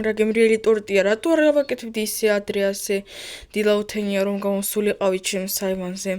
რა გემრიელი ტორტია, რატო არ გავაკეთებდი ისე ადრე ასე დილაუთენია რომ გამოსულიყავი ჩემს აივანზე.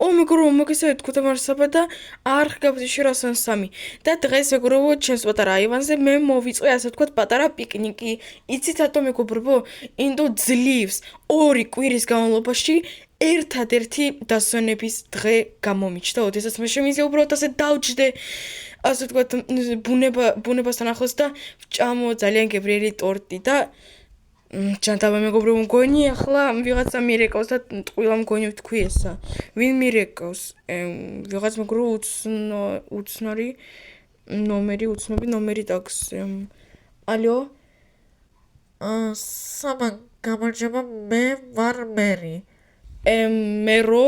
მეგობრებო, მოგესალმებით ქუთამარსაბა და არ გაბზიში რასან სამი. და დღეს მეგობრებო, ჩემს პატარა აივანზე მე მოვიწყე ასე ვთქვათ პატარა პიკნიკი. იცით რატო მეგობრებო? ინდო ძლივს 2 კვირის განმავლობაში ერთადერთი დასვენების დღე გამომიჩნდა, ოდესაც მე შემიძლია უბრალოდ ასე დავჯდე ასე ვთქვათ ბუნებასთან ახლოს და ვჭამო ძალიან გემრიელი ტორტი და ჯანტაბა მეგობრებო, მგონი ახლა ვიღაცა მირეკავს და ტყუილა მგონი ვთქვი ესა. ვინ მირეკავს? ვიღაც მეგობრებო უცნობი ნომერი დაქვს. ალო? საბა გამარჯობა, მე ვარ მერი. მერო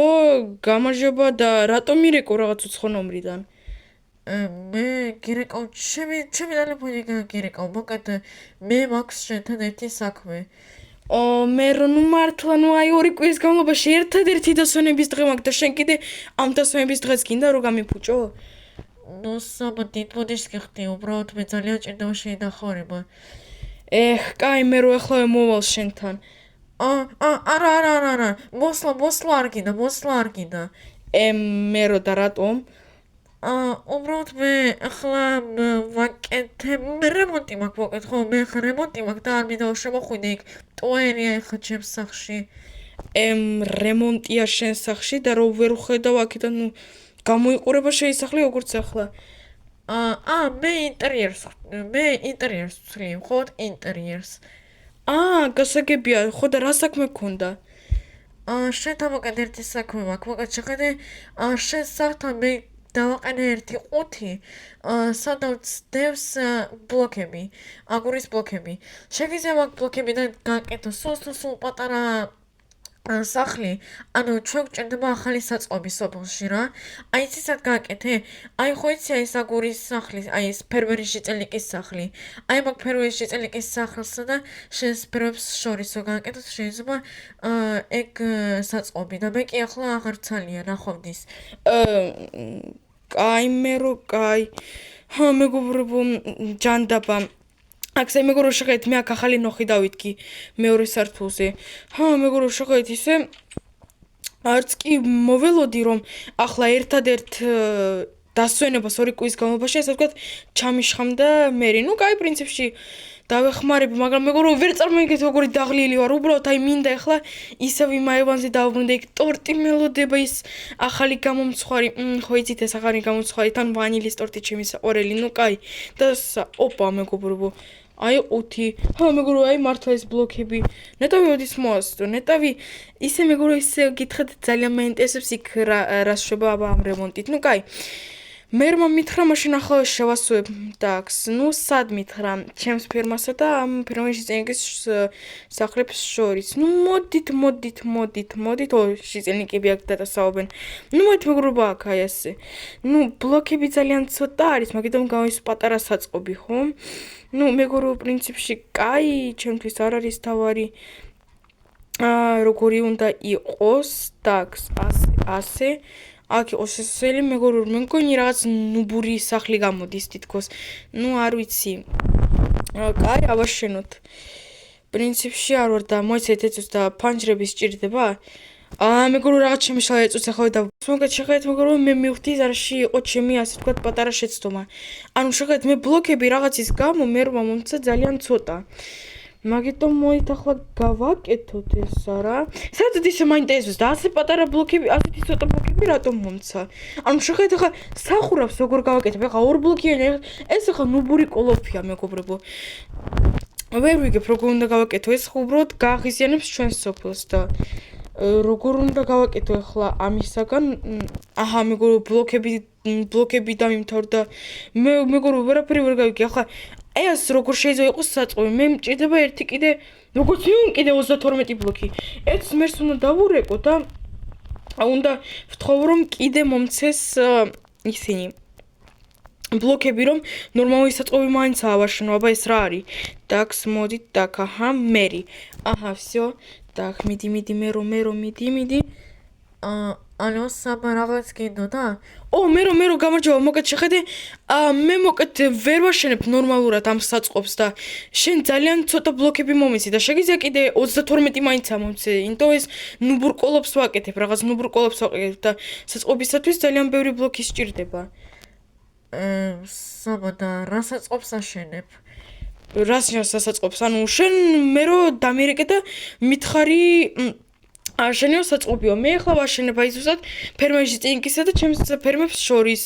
გამარჯობა და რატო მირეკო რაღაც უცხო ნომრიდან? მე გირეკავ ჩემი ტელეფონი გირეკავ, მოკლედ მე მაქვს შენთან ერთი საქმე. მერო ნუ მართლა ნუ აი 2 კვირის განმავლობაში ერთადერთი დასვენების დღე მაქვს და შენ კიდე ამ დასვენების დღეს გინდა რომ გამიფუჭო? ნუ საბა დიდ ბოდიშს გიხდი, უბრალოდ მე ძალიან ჭირდება შეინახავება. კაი მერო ახლავე მოვალ შენთან. არა, მოსლა არ გინდა. მერო და რატომ? უბრალოდ მე ახლა ვაკეთებ რემონტი მაქვს მოკეთ ხო მე ახლა რემონტი მაქვს და არ მინდა შემოხვიდე იქ ტოერია ახლა ჩემს სახლში. რემონტია შენ სახლში და რო ვერ ვხედავ აქედან ნუ გამოიყურება შეისახლი როგორც ახლა. მე ინტერიერს ვცვლი, მხოლოდ ინტერიერს. გასაგებია, ხო და რა საქმე გქონდა? შენთან მოკეთ ერთი საქმე მაქვს, მოკეთ შეხედე შენ სახლთან მე დავაყენე ერთი ყუთი, სადაც დევს ბლოკები, აგურის ბლოკები. შეგვიძლია მაგ ბლოკებიდან გაკეთო სულ პატარა სახლი, ანუ ჩვენ გვჭირდება ახალი საწყობი სოფელში რა. აი იცით გააკეთე? აი ხო იცი აი ეს აგურის სახლი, აი ეს ფერმერის ჭიწელიკის სახლი. აი მაგ ფერმერის ჭიწელიკის სახლსა და შენს ფერმებს შორისო გააკეთოთ შეიძლება ეგ საწყობი და მე კი ახლა აღარ ცალია ნახვამდის. კაი მერო, კაი. მეგობრებო, ჯანდაბა. აქ მეგობრებო, შეხედეთ, მე აქ ახალი ნოხი დავიდგი მეორე სართულზე. მეგობრებო, შეხედეთ ისე არც კი მოველოდი რომ ახლა ერთადერთ დასვენებას 2 კვირის განმავლობაში ასე ვთქვათ ჩამიშხამდა მერი. ნუ კაი პრინციპში დავეხმარები, მაგრამ მეგობრებო, ვერ წარმოგიდგენთ როგორი დაღლილი ვარ. უბრალოდ აი მინდა ახლა ისევ იმ აივანზე დავბრუნდე, იქ ტორტი მელოდება ის ახალი გამომცხვარი. ხო იცით ეს ახალი გამომცხვარი თან ვანილის ტორტი ჩემი საყვარელი. ნუ კაი და მეგობრებო, აი ყუთი. მეგობრებო, აი მართლა ეს ბლოკები. ნეტავი ოდის მოასწრო. ნეტავი ისე მეგობრებო, ისე გითხრათ ძალიან მაინტერესებს იქ რა შევა ამ რემონტით. ნუ კაი. მერმა მითხრა მაშინ ახლა შევასწრებ და აქ ნუ სად მითხრა ჩემს ფერმასა და ამ ფერმაში წენიკის სახლებს შორის. ნუ მოდით შიწელნიკები აქ დაწავობენ. ნუ მოდით მეგობრებო აქ აი ასე. ნუ ბლოკები ძალიან ცოტა არის, მაგიტომ გავის პატარა საწყობი, ხო? ნუ მეგობრებო, პრინციპში კაი, ჩემთვის არ არის თავარი როგორი უნდა იყოს და ასე აქ იყოს ესელი მეგობრებო, მე მგონი რაღაც ნუბური სახლი გამოდის თითქოს. ნუ არ ვიცი. კაი, ავაშენოთ. პრინციპში არ ვარ და მოიცეთ ეწუს და ფანჯრები სჭირდება. მეგობრებო, რაღაც შემიშალა ეწუს ახლა და მოგეთ შეხედეთ მეგობრებო, მე მივხვდი ზარში იყო ჩემი ასე ვთქვათ პატარა შეცდომა. ანუ შეხედეთ მე ბლოკები რაღაცის გამო მერმა მომცა ძალიან ცოტა. მაგიტომ მოდით ახლა გავაკეთოთ ესა რა. სადაც ისე მაინტერესებს და ასე პატარა ბლოკები, ასეთი ცოტა ბლოკები რატომ მომცა? ანუ შეხედეთ ახლა სახურავს როგორ გავაკეთებ. ახლა 2 ბლოკიანი, ეს ახლა ნუბური კოლოფია მეგობრებო. ვერ ვიგებ როგორ უნდა გავაკეთო, ეს ხო უბრალოდ გააღიზიანებს ჩვენს სოფელს და როგორ უნდა გავაკეთო ახლა ამისაგან? მეგობრებო, ბლოკები დამიმთავრდა. მეგობრებო, ვერაფერი ვერ გავიგე. ახლა ეს როგორ შეიძლება იყოს საწყობი? მე მჭირდება ერთი კიდე როგორც მივიღე კიდე 32 ბლოკი. ეს მერს უნდა დავურეკო და უნდა ვთხოვ რომ კიდე მომცეს ისინი ბლოკები რომ ნორმალური საწყობი მაინც ავაშენო. აბა ეს რა არის? დაქ მოდით დაქ მერი. всё. დაქ მიდი მერო მიდი. ალო საბა რაღაც გინდოდა? მე რო გამარჯობა, მოკეთ შეხედე, მე მოკეთ ვერ ვაშენებ ნორმალურად ამ საწყობს და შენ ძალიან ცოტა ბლოკები მომიცი და შეგიძლია კიდე 32 მაინც ამომცე, იმიტომ ეს ნუბურკოლობს ვაკეთებ, რაღაც ნუბურკოლობს ვაკეთებ და საწყობისათვის ძალიან ბევრი ბლოკი სჭირდება. საბა და რა საწყობს აშენებ? რას ნიშნავს საწყობს? ანუ შენ მე რო დამირეკე და მითხარი შენიო საწყობიო. მე ახლა ვაშენებ აი ზუსტად ფერმერში წინკისა და ჩემს ფერმებს შორის.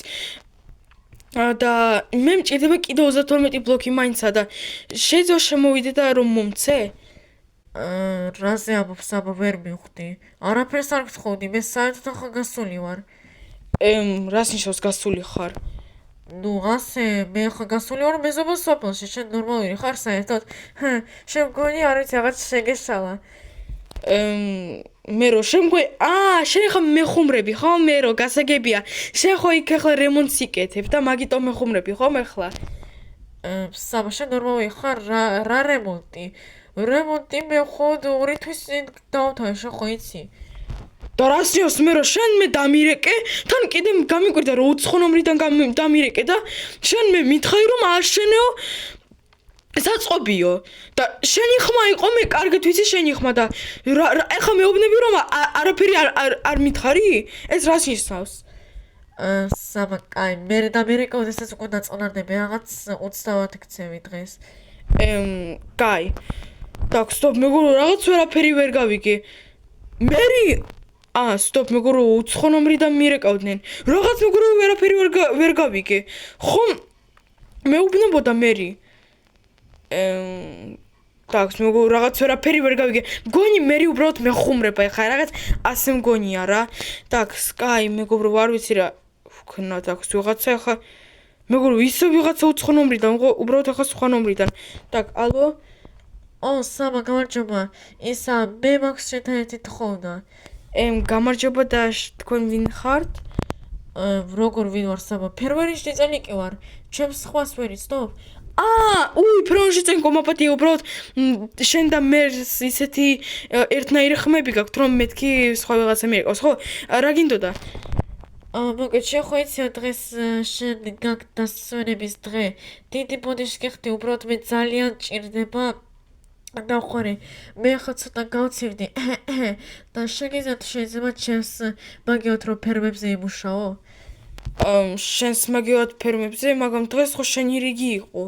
და მე მჭირდება კიდე 32 ბლოკი მაინცა და შეიძლება შემოვიდე და რომ მომცე? რაზე ამბობ საბა ვერ მივხვდი. არაფერს არ გთხოვდი, მე საერთოდ ახლა გასული ვარ. რას ნიშნავს გასული ხარ? ნუ ასე, მე ახლა გასული ვარ მეზობელ სოფელში, შენ ნორმალური ხარ საერთოდ? შენ მგონი არ ვიცი რაღაც შეგეშალა. მე რო შემგვე შენ ახლა მეხუმრები ხო? მე რო გასაგებია. შენ ხო იქ ახლა რემონტს იკეთებ და მაგიტომ მეხუმრები ხო მე ხლა? საბა შენ ნორმალური ხარ? რა რემონტი? რემონტი მე ხოდ 2 თვის წინ დავთავე, შენ ხო იცი? და რას ნიშნავს მე რო შენ მე დამირეკე? თან კიდე გამიკვირდა რომ 4 ნომრიდან დამირეკე და შენ მე მითხარი რომ აშენეო საწყობიო და შენი ხმა იყო მე კარგად ვიცი შენი ხმა და ეხლა მეუბნები რომ არაფერი არ მითხარი? ეს რას ნიშნავს? საბა კაი, მე დამირეკე, ოდესაც უკვე დაწყნარდები, რაღაც 30 გცევი დღეს. კაი. так, стоп, მეგორო რაღაც ვერაფერი ვერ გავიგე. მერი სტop, მეგორო 4 ნომრიდან მირეკავდნენ. რაღაც მეგორო ვერაფერი ვერ გავიგე. ხომ მეუბნებოდა მერი. так, მეგორო რაღაც ვერაფერი ვერ გავიგე. მგონი მერი უბრალოდ მეხუმრება ეხა რაღაც ასე მგონია რა. так, კაი, მეგორო არ ვიცი რა ვქნა так, ვიღაცა ეხა მეგორო ისე ვიღაცა 4 ნომრიდან, უბრალოდ ეხა სხვა ნომრიდან. так, ალო? საბა გამარჯობა. ისა მე მაქვს შენთან ერთი თხოვნა. გამარჯობა და თქვენ ვინ ხართ? როგორ ვინ ვარ საბა? ფერმერის ჭიწელიკი ვარ. ჩემს ხვას ვერ იცნობ? ფერმერში წინ კომაპატია უბრალოდ შენ და მერს ისეთი ერთნაირი ხმები გაქვთ რომ მეთქი სხვა ვიღაცა მიერეკავს, ხო? რა გინდოდა? მოგეთ შენ ხო იცი დღეს შენ გაქვს დასვენების დღე. დიდი ბოდიში გიხდი, უბრალოდ მე ძალიან ჭირდება დავხარე, მე ახლა ცოტა გავცივდი და შეგიძლიათ შეიძლება ჩემს მაგიოთ რომ ფერმებზე იმუშაო? შენს მაგიოთ ფერმებზე, მაგრამ დღეს ხო შენი რიგი იყო.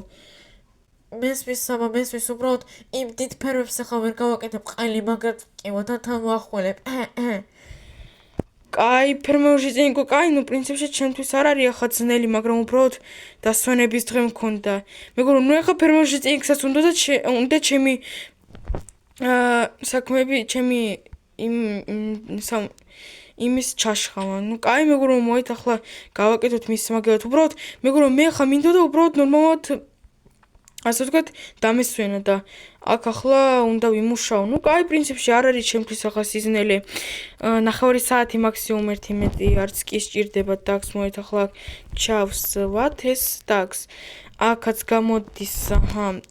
მესმის საბა, მესმის, უბრალოდ იმ დიდ ფერმებს ახლა ვერ გავაკეთებ ყელი, მაგრამ კივა თან ვახველებ. კაი, ფერმერში წინ იყო კაი, ნუ პრინციპში ჩემთვის არ არის ახლა ძნელი, მაგრამ უბრალოდ დასვენების დღე მქონდა. მეგორო, ნუ ახლა ფერმერში წინ იქსაც უნდა ჩემი საქმეები, ჩემი იმის ჩაშხავა. ნუ კაი, მეგორო, მოით ახლა გავაკეთოთ მის მაგალითად. უბრალოდ, მეგორო, მე ახლა მინდოდა უბრალოდ ნორმალურად ასე ვთქვათ, დამესვენა და აქ ახლა უნდა ვიმუშაო. ნუ კაი, პრინციპში არ არის ჩემთვის ახლა სიზნელი. 9 საათი მაქსიმუმ 11 არც კი სჭირდება დაქს, მოით ახლა ჩავსვათ ეს დაქს. აქაც გამოდის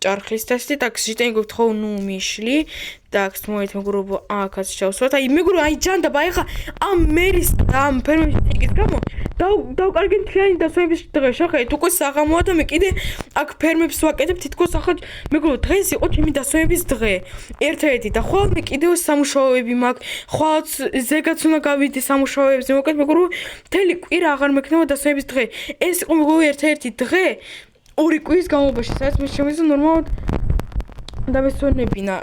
ჭარხლის ტესტი, დაქს შეტენგობთ ხო, ნუ მიშლი. დაქს მოით მეგობრებო, აქაც ჩავსვათ. აი მეგობრებო, აი ჯანდაბა, ეხა ამ მერის და ამ ფერმერის გამო დავკარგე მთლიანი დასვენების დღე. შეხეთ, უკვე საღამოა და მე კიდე აქ ფერმებს ვაკეთებ, თითქოს ახლა მეგობრებო, დღეს იყო ჩემი დასვენების დღე. ერთ-ერთი და ხვალ მე კიდევ სამუშაოები მაქვს, ხვალ ზეგაც უნდა გავიდე სამუშაოებზე. მოკეთ მეგობრებო, მთელი კვირა აღარ მექნება დასვენების დღე. ეს იყო მეგობრებო ერთ-ერთი დღე 2 კვირის განმავლობაში, სადაც მე შემიძლია ნორმალურად დავესვენებინა.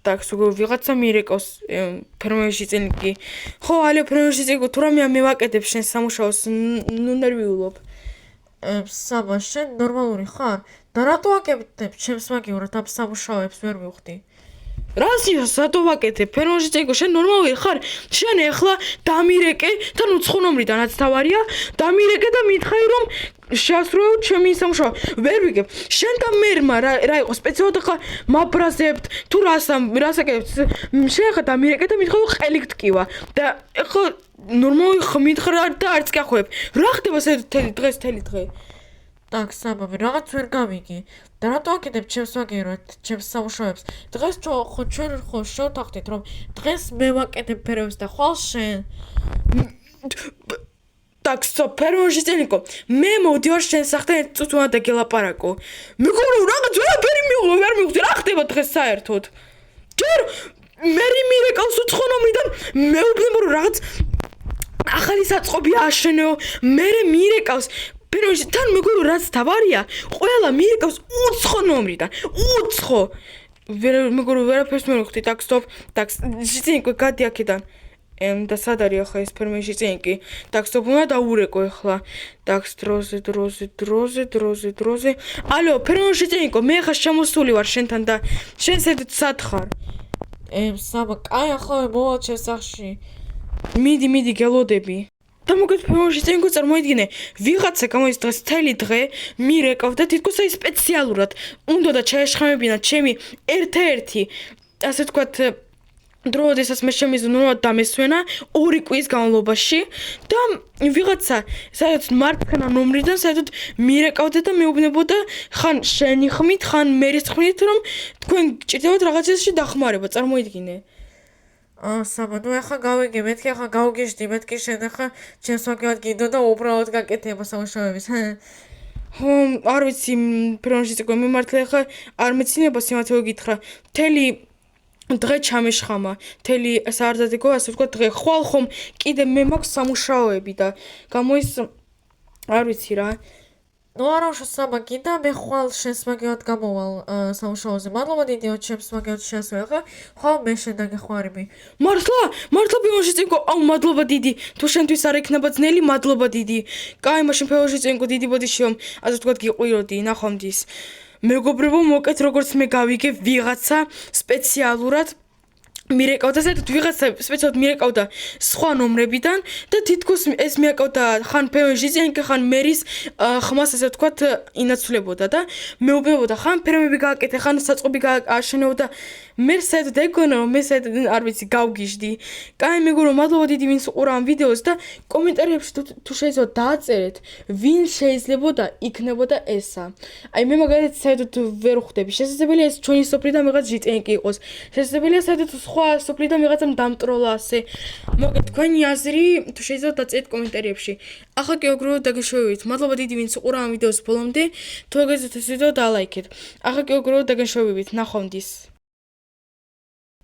так, სულ ვიღაცა მირეკავს ფერმერში წინ კი. ხო, ალე ფერმერში წინ თუ რამე მევაკეთებ შენ სამუშაოს, ნუ ნერვიულობ. საბა, შენ ნორმალური ხარ? და რატო აკეთებ ჩემს მაგივრად ამ სამუშაოებს ვერ მივხვდი? რას ნიშნავს რატო ვაკეთებ? ფერმერში წინ შენ ნორმალური ხარ? შენ ეხლა დამირეკე, თან 4 ნომრიდანაც თავარია, დამირეკე და მითხარი რომ შეასრულო ჩემი სამუშაო. ვერ ვიგებ. შენ და მერმა რა იყო სპეციალურად ახლა მაბრაზებთ თუ რასაკეთებთ? შენ ახლა დამირეკე და მითხარი რომ ყელი გტკივა და ახლა ნორმალური ხმითხრა და არც კი ახოებ. რა ხდება დღეს თელი დღე? так, საბა, რაღაც ვერ გავიგე. და რატო აკეთებ ჩემს მაგივრად, ჩემს სამუშაოებს? დღეს ჩვენ ხო შევთანხმდით რომ დღეს მე ვაკეთებ ფერმებს და ხვალ შენ. Так, стоп, ფერმოშიცენიკო. მე მოვდივარ შენ სახთან წუთ უნდა გელაპარაკო. მეგობრებო, რაღაც ვერაფერი ვერ მივხვდი, რა ხდება დღეს საერთოდ? ჯერ მერი მირეკავს უცხონომიდან მეუბნება რომ რაღაც ახალი საწყობი აშენეო, მერე მირეკავს ფერმოში თან მეგობრებო რაც თავარია, ყველა მირეკავს უცხონომიდან, უცხო. მეგობრებო, ვერაფერს ვერ მივხვდი, так, стоп, так, შიცენიკო გადი აქედან. და სად არის ახლა ეს ფერმეში წინკი? Так, стоп, უნდა დაურეკო ახლა. Так, დროზე. ალო, ფერმეში წინკო, მე ახლა შემოსული ვარ შენთან და შენ სად ხარ? საბა, კაი ახლა მოვალ ჩემს სახლში. მიდი, გელოდები. და მოგეთ ფერმეში წინკო წარმოიდგინე, ვიღაცა გამოდის დღეს მთელი დღე, მირეკავდა თითქოს აი სპეციალურად. უნდა და ჩაეშხამებინა ჩემი ერთ-ერთი, ასე ვთქვათ, დროდესაც მე შემიზნურა დამესვენა 2 კვირის განმავლობაში და ვიღაცა საერთოდ მართქნა ნომრიდან საერთოდ მირეკავდა და მეუბნებოდა ხან შენი ხმით, ხან მერის ხმით რომ თქვენ გჭირდებათ რაღაცაში დახმარება, წარმოიდგინე. საბა, ნუ ახლა გავიგე, მეთქი ახლა გავგეშდი, მეთქი შენ ახლა ჩემს ვაგებად გინდო და უბრალოდ გაკეთება სამუშაოების. ხო, არ ვიცი, ფერმაში წიგო მე მართლა ახლა არ მეცინება სიმართლე გითხრა. მთელი დღე ჩამეშხამა, მთელი საარდადეგო, ასე ვთქვათ, დღე ხვალ ხომ კიდე მე მაქვს სამუშაოები და გამოის არ ვიცი რა. ნუ არა უშო საბა, გინდა მე ხვალ შენს ვაგებად გამოვალ სამუშაოზე. მადლობა დიდიო ჩემს ვაგებად შეასვლა ხა. ხო, მე შენ დაგეხმარები. მართლა ფერმაში წიგო, აუ მადლობა დიდი. თუ შენთვის არ იქნება ძნელი, მადლობა დიდი. კაი, მაშინ ფერმაში წიგო, დიდი ბოდიში რომ ასე ვთქვათ გიყვიროდი, ნახვამდის. მეგობრებო, მოკეთ როგორც მე გავიგე ვიღაცა სპეციალურად მირეკავდა, საერთოდ ვიღაცა სპეციალურად მირეკავდა სხვა ნომრებიდან და თითქოს ეს მიაკავდა ხან ფერმაში წინკი, ხან მერის ხმას ასე ვთქვათ ინაცვლებოდა და მეუბნებოდა ხან ფერმები გააკეთე, ხან საწყობი გააშენეო და მე საერთოდ ეგონა რომ მე საერთოდ არ ვიცი გავგიჟდი. კაი, მეგობრებო, მადლობა დიდი ვინც უყურა ამ ვიდეოს და კომენტარებში თუ შეიძლება დააწერეთ ვინ შეიძლებოდა იქნებოდა ესა. აი მე მაგალითად საერთოდ ვერ ხვდები. შესაძლებელია ეს ჩვენი სოფლიდან ვიღაც ჟიტენკი იყოს. შესაძლებელია საერთოდ სხვა სოფლიდან ვიღაცამ დამტროლა ასე. მოგეთ თქვენი აზრი თუ შეიძლება დაწერეთ კომენტარებში. ახლა კი უბრალოდ დაგეშვებით. მადლობა დიდი ვინც უყურა ამ ვიდეოს ბოლომდე. თუ გეძებთ ეს ვიდეო დალაიქეთ. ახლა კი უბრალოდ დაგეშვებით. ნახვამდის.